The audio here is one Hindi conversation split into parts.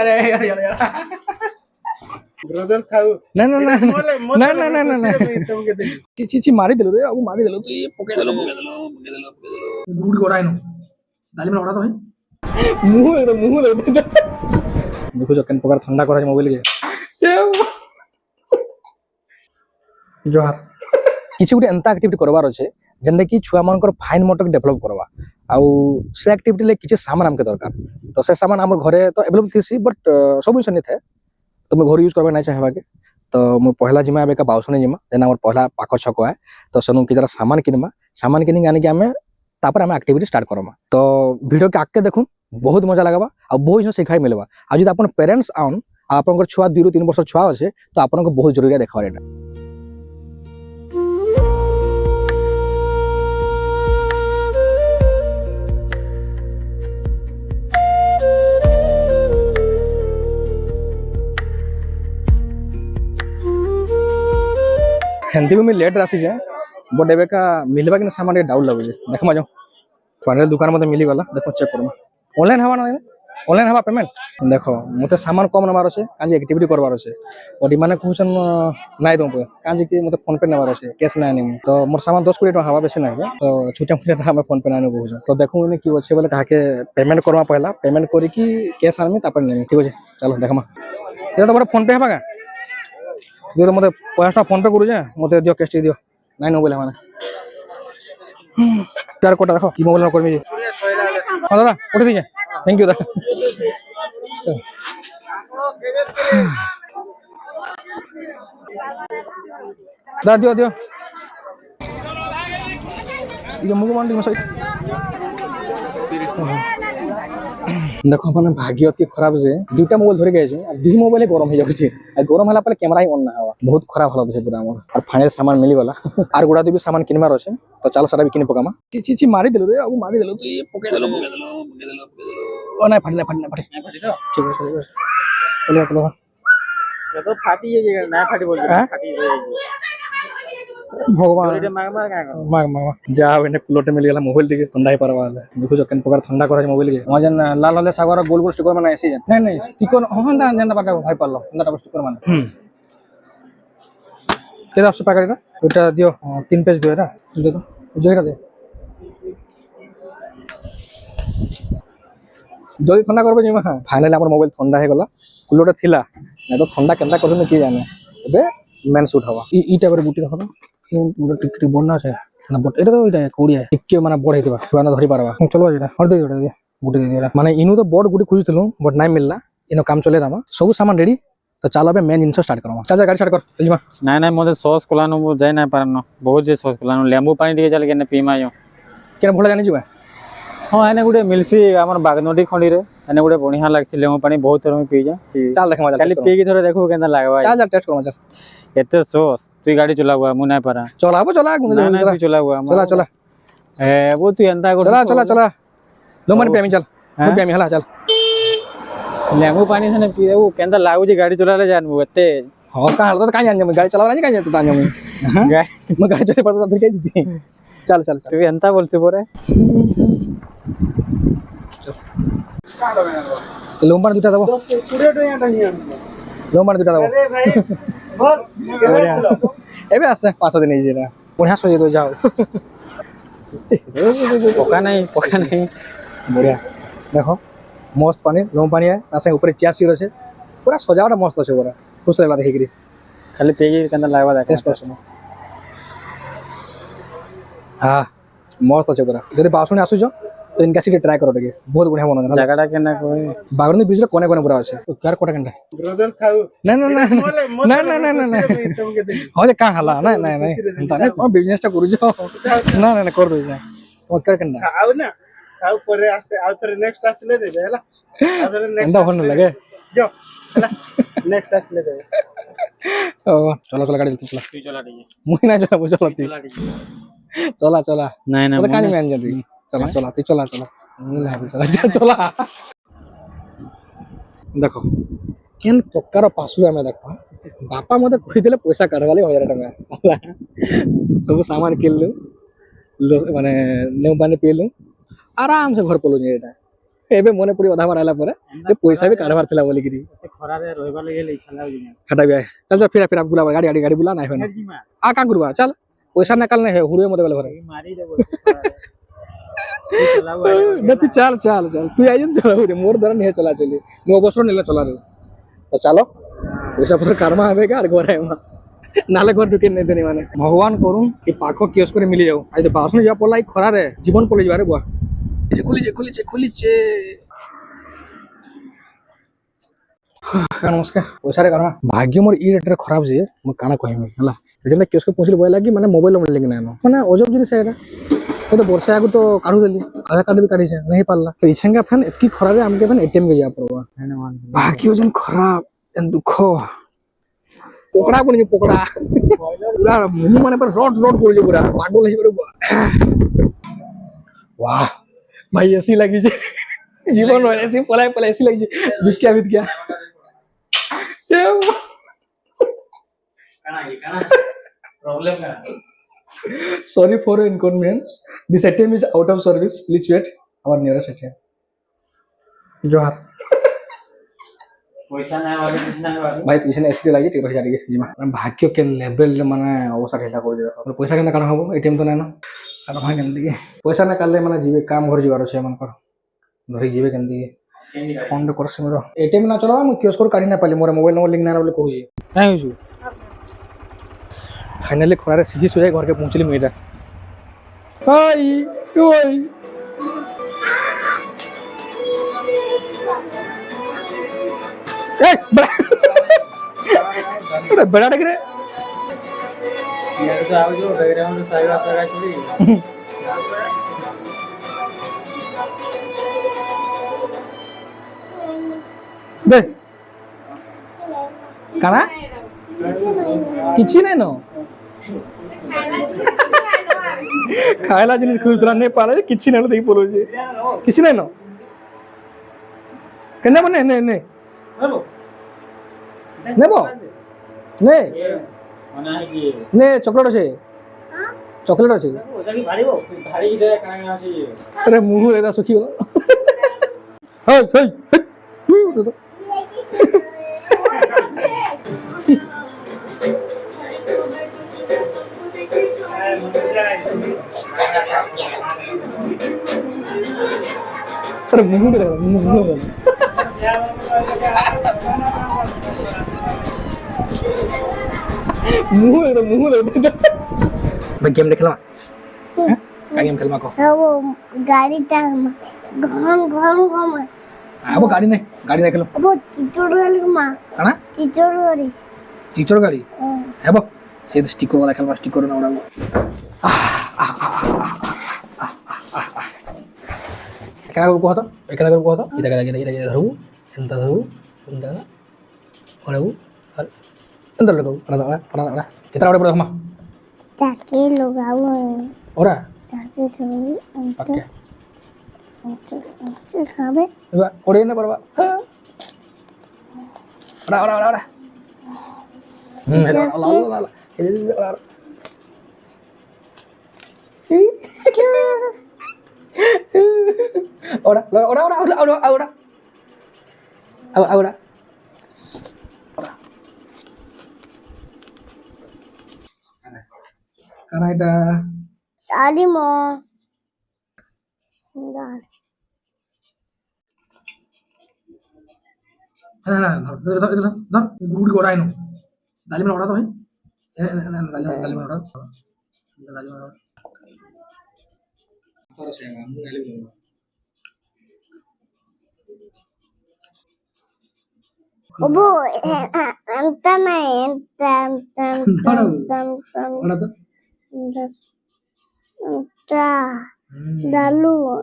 अरे यार यार यार ब्रदर खाऊ ना ना ना ना ना ना ना ना तुमके देली ची ची मारी देलो रे अब मारी देलो तू ये पके देलो गुड गोड़ा इनो दाली में ओड़ा तो है मुंह लग देखो जो केन प्रकार ठंडा करा मोबाइल के जोहार किसी गुटे एंता एक्टिविटी करवार अच्छे जेनटा कि छुआ मानकर फाइन मोटर डेभलप करवा आउ से एक्टिविटी ले किसी सामान हमके दरकार तो से सामान हमर घरे तो अवेलेबल थी बट सब जिन नहीं थे तो मैं घर यूज करवा नहीं चाहवा के तो मैं पहला जिमा एबे का बाउसने जिमा जेना हमर पहला पाख छक है तो सेनु कि जरा सामान किनमा सामान किनी आने के हमें तापर हम एक्टिविटी स्टार्ट करमा तो वीडियो के आके देखुन बहुत मजा लगवा आ बहुत जिन सिखाई मिलवा आ जब अपन पेरेंट्स आउन आपन छुआ 2 ରୁ 3 वर्ष छुआ अच्छे तो आपन को बहुत जरूरी देखा एटा हिंदी में लेट राशि जाए बट एबे का मिलवा कि सामान डाउट लगुचे देखमा जो फाइनल दुकान मते मिली गला देखो चेक करमा ऑनलाइन हवा ना ऑनलाइन हवा पेमेंट देखो मते सामान कम नबार আছে कांजी एक्टिविटी करबार আছে और माने कहछन नाइ दो कांजी कि मते फोन पे नबार আছে कैश ना आनी तो मोर सामान 10 20 हवा बेसी ना तो छोटा मोटा हम फोन पे नानो कहछन तो देखो ने की होछे बोले काके पेमेंट करवा पहला पेमेंट करी कि कैश आनी तापर नेमी ठीक होछे चलो देखमा ये तो मोर फोन पे हवा का दियो मते 50 फोन पे करू जे मते दियो कैश दियो नाइ नो बोले माने प्यार कोटा देखो की मोबाइल करमी हां दादा उठ दीजिए थैंक यू दादा दादा दियो दियो ये मुगो मांडी मसई देखो माने भाग्य की खराब जे दुटा मोबाइल धरे गए छै दुई मोबाइल गरम हो जाउछि आ गरम होला पले कैमरा ही ऑन ना हवा बहुत खराब होला छै पूरा हमर और फाइनल सामान मिली वाला आर गुडा भी सामान किनमार अछि तो चलो सारा भी किन पकामा ची ची मारी देलो रे अब मारी देलो तू ये पके देलो ओ नहीं फटे ठीक है चलो चलो ये तो फाटी है ना फाटी बोल फाटी भगवान माग माग जा एने प्लॉट मिल गेला मोबाइल टिके ठंडा ही परवा देखो जो केन प्रकार ठंडा करा मोबाइल के वहां जन लाल लाल सागर गोल गोल स्टिकर माने ऐसी नहीं नहीं स्टिकर हां दा जन बाटा भाई पालो अंदर स्टिकर माने केदा से पैकेट का ओटा दियो 3 पेज दियो एटा दे दो जेटा दे जल्दी ठंडा करबे जिमा फाइनली हमर मोबाइल ठंडा हे गला कुलोटा थिला नै तो ठंडा केनता करछन की जाने एबे मेन शूट हवा ई टाइप रे गुटी देखो पूरा टिकटी बन्ना छे ना बट एटा तो इटा कोडिया टिके माने बड हेतिबा तुआना धरि पारबा चलो एटा हर दे दे गुटी दे दिला माने इनु तो बड गुटी खुजितलु बट नाइ मिलला इनो काम चले दामा सब सामान रेडी तो चलो बे मेन इनसो स्टार्ट करमा चाचा गाड़ी स्टार्ट कर जिमा नाइ नाइ मोदे सॉस कोलानो जाय ना पारनो बहुत जे सॉस कोलानो लेंबू पानी टिके चल के पीमा यो केन भला जानि जिबा हां एने गुडे मिलसी हमर बागनोडी खंडी रे एने गुडे बढ़िया लागसी लेंबू पानी बहुत थोर में पी जा चल देखमा खाली पी के थोर देखो केना लागबा चल टेस्ट करमा चल एते सॉस तू गाड़ी चला हुआ मुना पारा चलाबो चला तू चला हुआ चला चला ए वो तू एंता कर चला चला चला लो मन पे चल मैं पे हला चल लेंबू पानी से पी वो केंदा लागु जी गाड़ी चला ले जानबो एते हां का हाल तो का जान गाड़ी चलावा नहीं का जान तो तान मैं गाड़ी चले पता फिर के दी चल चल चल तू एंता बोलसी बोरे लोमबार दुटा दबो पूरे टोयाटा नहीं लोमबार दुटा दबो अरे भाई बोल एबे आसे 5 दिन जेरा बढ़िया सोजे तो जाओ पका नहीं बढ़िया देखो मस्त पानी लोम पानी है तासे ऊपर चेयर सीट আছে पूरा सजावट मस्त আছে पूरा खुश रहला देखि खाली पेगी केंदा लागबा देख टेस्ट कर सुनो हां मस्त আছে पूरा যদি বাসুনি আসু जो तो इनका सीट ट्राई करो देखिए बहुत बढ़िया बना जगड़ा केना कोई बागरनी बीच कोने कोने पूरा আছে तो कार कोटा घंटा ब्रदर खाऊ ना ना ना ना ना ना ना तुमके देली हो जे का हला ना ना ना ताने कोन बिजनेस टा करू जो ना ना कर दो जा तो कर कंडा खाऊ ना खाऊ परे आसे आ थरे नेक्स्ट आसले दे हला आ थरे नेक्स्ट अंडा होने लगे जो हला नेक्स्ट आसले दे ओ चलो चलो गाड़ी चला तू चला दी मुई ना चला चला चला चला नहीं ना तो काज में आन जा चला चला तू चला चला नहीं ना चला चला देखो केन प्रकार पासु आमे देखो बापा मते कहि देले पैसा काढवाले 1000 टका सब सामान किनलु माने नेउ पानी पीलु आराम से घर पलो जेटा ଏବେ ମନେ ପଡି ଅଧା ବାର ହେଲା ପରେ ଏ ପଇସା ବି କାଢବାର ଥିଲା ବୋଲିକିରି ଏତେ ଖରାରେ ରହିବାର ଲାଗି ହେଲେ ଇଚ୍ଛା ଲାଗୁଛି ନା ଖାଟା ବି ଆଏ ଚାଲ ଚାଲ ଫିରା ଫିରା ବୁଲା ଗାଡି ଗାଡି ଗାଡି ବୁଲା ନାଇଁ ହୁଏ ଯିମା आ का करबा चल पैसा निकाल नहीं है हुड़े मत गले घरे ମାରି ଦେବ ଏତେ ଖରାରେ। ତୁ ଚଲାବୁ ଆଇଲେ न तू चल चल चल तू आई तो चला रे मोर द्वारा नहीं चला चली मो बस नहीं चला रे तो चलो पैसा पूरा कर्मा आवे का घरे में नाले घर ढुके नहीं देनी माने भगवान करूं कि पाखो कियोस करे मिली जाओ आज तो बासने जा पला खरा रे जीवन पले जारे बुआ खुली नमस्कार पैसा रे करमा भाग्य मोर ई रेट रे खराब जे म काना कहमी हला जेना कियोस के पहुंचली बोला कि माने मोबाइल में लेकिन ना माने अजब जिनिस है तो वर्षा आगु तो काढू देली आधार कार्ड भी काढी से नहीं पाला तो इछंगा फैन इतकी खरा रे हमके फैन एटीएम के जा पड़वा भाग्य जन खराब एन दुख पोकड़ा बन जो पोकड़ा पूरा मुंह माने पर रोड रोड बोल जो पूरा पागल है पूरा वाह भाई ऐसी लगी जे जीवन में ऐसी पलाई ऐसी लगी जे बिट क्या प्रॉब्लम का sorry for your inconvenience this ATM is out of service please wait our nearest ATM जोहार पैसा ना वाले कितना वाले भाई तुझे एसटी लगी 13000 के जीमा भाग्य के लेवल माने अवसर हेला कर दे पैसा केना काढ हबो एटीएम तो नानो काढ भाई केमदी पैसा ना काढले माने जीवे काम घर जीवार छै मन कर धरि जीवे केमदी फोन कर से मेरो एटीएम ना चला म कियोस्क काढी ना पाली मोर मोबाइल नंबर लिंक ना बोले कहू छी नाही होछु फाइनली खरारे सीजी सोया घर के पहुंचली मेरा हाय ओय ए बड़ा बड़ा देख रे यार तो आओ जो बैकग्राउंड साइड साइड छोड़ी दे काना किछि नै न खायला जिनिस खुदरा नहीं पाले किछि नै देई पलो जे किछि नै न केना बने ने ने नेबो ने मना है कि ने चॉकलेट छे चॉकलेट छे ओदा की भारी दे काहे आसी अरे मुंह एदा सुखी गेलो हाय हाय अरे मुंह दे मुंह मुंह दे मैं गेम खेलवा का गेम खेलवा को वो गाड़ी टाइम घम घम घम अब गाड़ी नहीं खेलो वो चिचोड़ गाड़ी मां काना चिचोड़ गाड़ी टीचर गाड़ी हेबो से स्टिकर वाला खेलवा स्टिकर ना उड़ाबो क्या को तो एकला को तो इदा इदा धरु एंता धरु एंता ओड़ाबो और अंदर लगाओ अड़ा कितना बड़े हम जाके लगाओ ओरा जाके तो ओके अच्छा खाबे इबा ओड़े ना परवा ओड़ा ला ahora karena ada tadi mau enggak nah guru di orang itu dalim orang tuh dalim orang harus yang kamu dalim orang Obo, enta naik, mana tuh enta, lalu,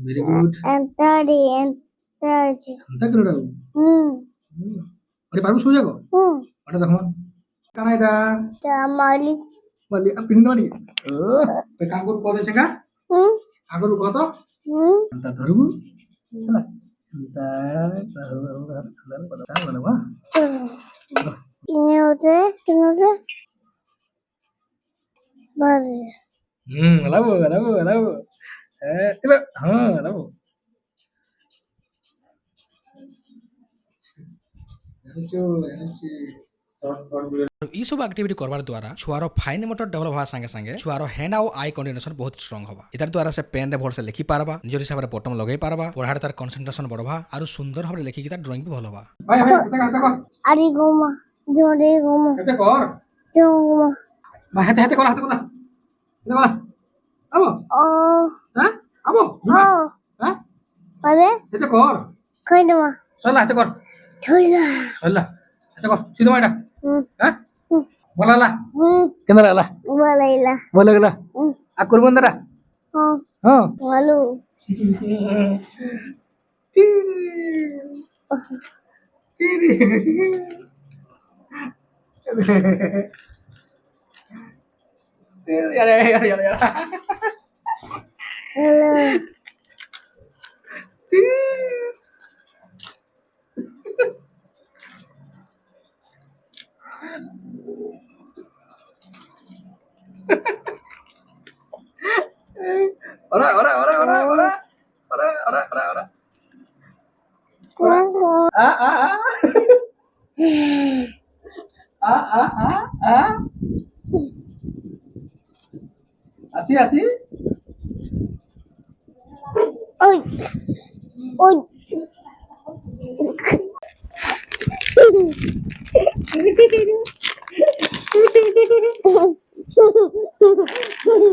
very good enta kena tahu ada paru suja kok ada tak kamu karena ada Jamali, balik apa ini tadi pekanggur kota cengkah anggur kota entah terus entah pada wah ini udah, baru, lalu tiba lalu এই সব আক্টিভিটি করবার দ্বারা ছুয়ার ফাইন মোটর ডেভেলপ হওয়ার সাথে সাথে ছুয়ার হ্যান্ড আউ আই কোঅর্ডিনেশন বহুত স্ট্রং হবা এটার দ্বারা সে পেন রে ভলসে লিখি পারবা নিজের হিসাবে বটম লগাই পারবা পড়ার তার কনসেন্ট্রেশন বড়বা আর সুন্দর ভাবে লিখি তার ড্রয়িং ভি ভাল হবা আরে গোমা জোরে গোমা হেতে কর জোমা বা হেতে কর আবো ও হ্যাঁ আবো ও হ্যাঁ আরে হেতে কর কই দেমা চল হেতে কর ছইলা চল হেতে কর সিধা মাইটা হুম হ্যাঁ বলালা হুম কেন লালা বলাইলা বলে গেলা আর করবন দাদা হ্যাঁ হ্যাঁ ভালো হ্যালো আসি আসি ওই ওই